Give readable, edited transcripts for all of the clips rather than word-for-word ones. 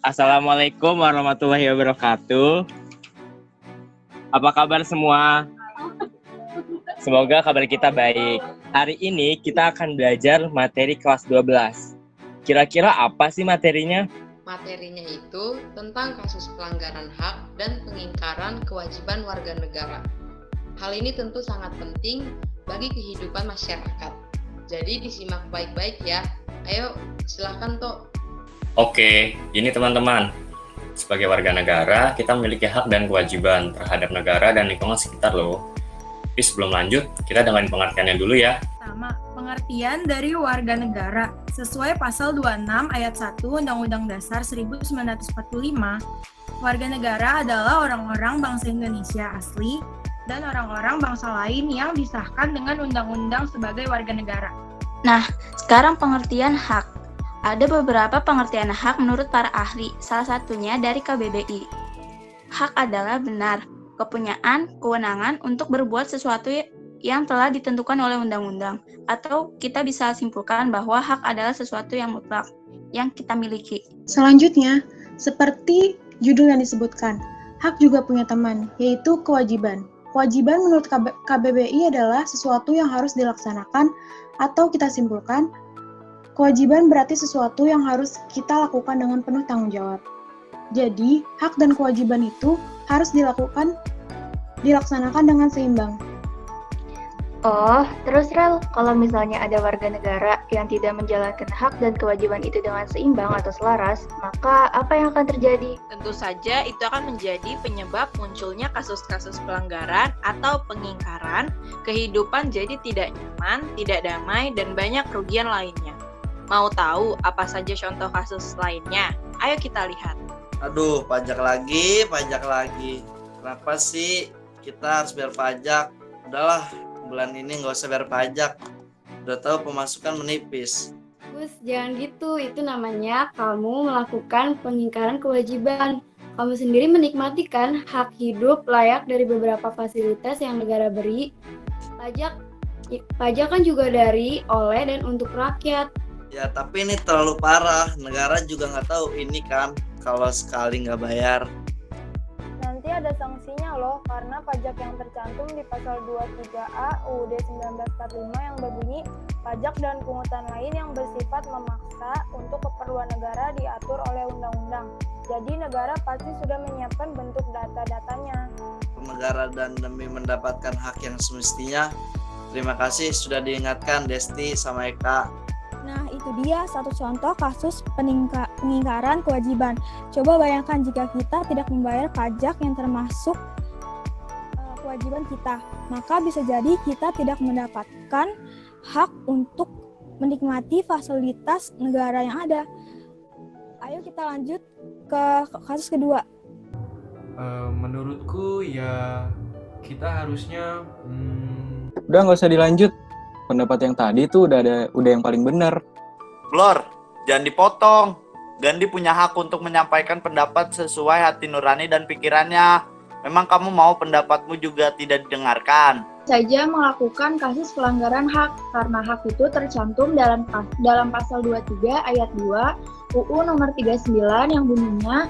Assalamualaikum warahmatullahi wabarakatuh. Apa kabar semua? Semoga kabar kita baik. Hari ini kita akan belajar materi kelas 12. Kira-kira apa sih materinya? Materinya itu tentang kasus pelanggaran hak dan pengingkaran kewajiban warga negara. Hal ini tentu sangat penting bagi kehidupan masyarakat. Jadi disimak baik-baik ya. Ayo, silakan Tok. Oke, ini teman-teman. Sebagai warga negara, kita memiliki hak dan kewajiban terhadap negara dan lingkungan sekitar loh. Tapi sebelum lanjut, kita dengerin pengertiannya dulu ya. Pertama, pengertian dari warga negara. Sesuai pasal 26 ayat 1 Undang-Undang Dasar 1945, warga negara adalah orang-orang bangsa Indonesia asli dan orang-orang bangsa lain yang disahkan dengan undang-undang sebagai warga negara. Nah, sekarang pengertian hak. Ada beberapa pengertian hak menurut para ahli, salah satunya dari KBBI. Hak adalah benar, kepunyaan, kewenangan untuk berbuat sesuatu yang telah ditentukan oleh undang-undang. Atau kita bisa simpulkan bahwa hak adalah sesuatu yang mutlak, yang kita miliki. Selanjutnya, seperti judul yang disebutkan, hak juga punya teman, yaitu kewajiban. Kewajiban menurut KBBI adalah sesuatu yang harus dilaksanakan atau kita simpulkan, kewajiban berarti sesuatu yang harus kita lakukan dengan penuh tanggung jawab. Jadi, hak dan kewajiban itu harus dilaksanakan dengan seimbang. Oh, terus Rel, kalau misalnya ada warga negara yang tidak menjalankan hak dan kewajiban itu dengan seimbang atau selaras, maka apa yang akan terjadi? Tentu saja itu akan menjadi penyebab munculnya kasus-kasus pelanggaran atau pengingkaran, kehidupan jadi tidak nyaman, tidak damai, dan banyak kerugian lainnya. Mau tahu apa saja contoh kasus lainnya? Ayo kita lihat. Aduh, pajak lagi. Kenapa sih kita harus bayar pajak? Udahlah, bulan ini nggak usah bayar pajak. Udah tahu pemasukan menipis. Gus, jangan gitu. Itu namanya kamu melakukan pengingkaran kewajiban. Kamu sendiri menikmati kan hak hidup layak dari beberapa fasilitas yang negara beri. Pajak kan juga dari, oleh, dan untuk rakyat. Ya, tapi ini terlalu parah. Negara juga nggak tahu ini kan kalau sekali nggak bayar. Nanti ada sanksinya loh, karena pajak yang tercantum di pasal 23A UUD 1945 yang berbunyi, pajak dan pungutan lain yang bersifat memaksa untuk keperluan negara diatur oleh undang-undang. Jadi negara pasti sudah menyiapkan bentuk data-datanya. Negara dan demi mendapatkan hak yang semestinya. Terima kasih sudah diingatkan Desti sama Eka. Nah, itu dia satu contoh kasus pengingkaran kewajiban. Coba bayangkan jika kita tidak membayar pajak yang termasuk kewajiban kita, maka bisa jadi kita tidak mendapatkan hak untuk menikmati fasilitas negara yang ada. Ayo kita lanjut ke kasus kedua. Menurutku ya kita harusnya Udah nggak usah dilanjut. Pendapat yang tadi tuh udah yang paling benar. Blor, jangan dipotong. Gandhi punya hak untuk menyampaikan pendapat sesuai hati nurani dan pikirannya. Memang kamu mau pendapatmu juga tidak didengarkan? Saja melakukan kasus pelanggaran hak, karena hak itu tercantum dalam pasal 23 ayat 2 UU nomor 39 yang bunyinya,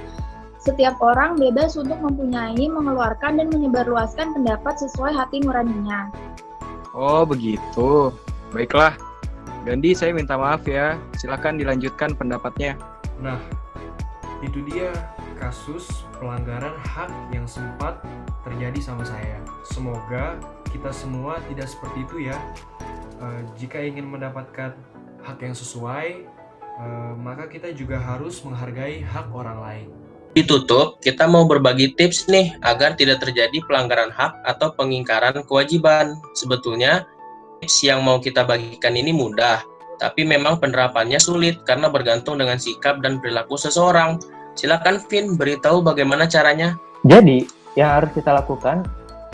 setiap orang bebas untuk mempunyai, mengeluarkan, dan menyebarluaskan pendapat sesuai hati nuraninya. Oh begitu. Baiklah. Gandhi, saya minta maaf ya. Silakan dilanjutkan pendapatnya. Nah, itu dia kasus pelanggaran hak yang sempat terjadi sama saya. Semoga kita semua tidak seperti itu ya. Jika ingin mendapatkan hak yang sesuai, maka kita juga harus menghargai hak orang lain. Ditutup, kita mau berbagi tips nih agar tidak terjadi pelanggaran hak atau pengingkaran kewajiban. Sebetulnya, tips yang mau kita bagikan ini mudah, tapi memang penerapannya sulit karena bergantung dengan sikap dan perilaku seseorang. Silakan Vin, beritahu bagaimana caranya. Jadi, yang harus kita lakukan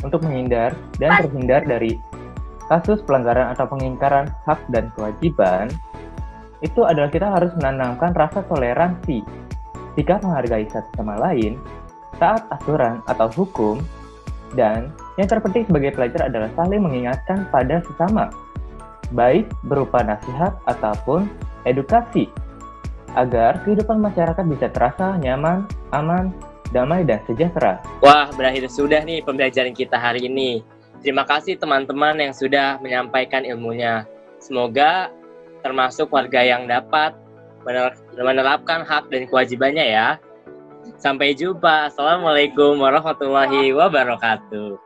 untuk menghindar dan terhindar dari kasus pelanggaran atau pengingkaran hak dan kewajiban, itu adalah kita harus menanamkan rasa toleransi. Jika menghargai satu sama lain, taat aturan atau hukum, dan yang terpenting sebagai pelajar adalah saling mengingatkan pada sesama, baik berupa nasihat ataupun edukasi. agar kehidupan masyarakat bisa terasa nyaman, aman, damai, dan sejahtera. Wah, berakhir sudah nih pembelajaran kita hari ini. Terima kasih teman-teman yang sudah menyampaikan ilmunya. Semoga termasuk warga yang dapat menerapkan hak dan kewajibannya ya. Sampai jumpa. Assalamualaikum warahmatullahi wabarakatuh.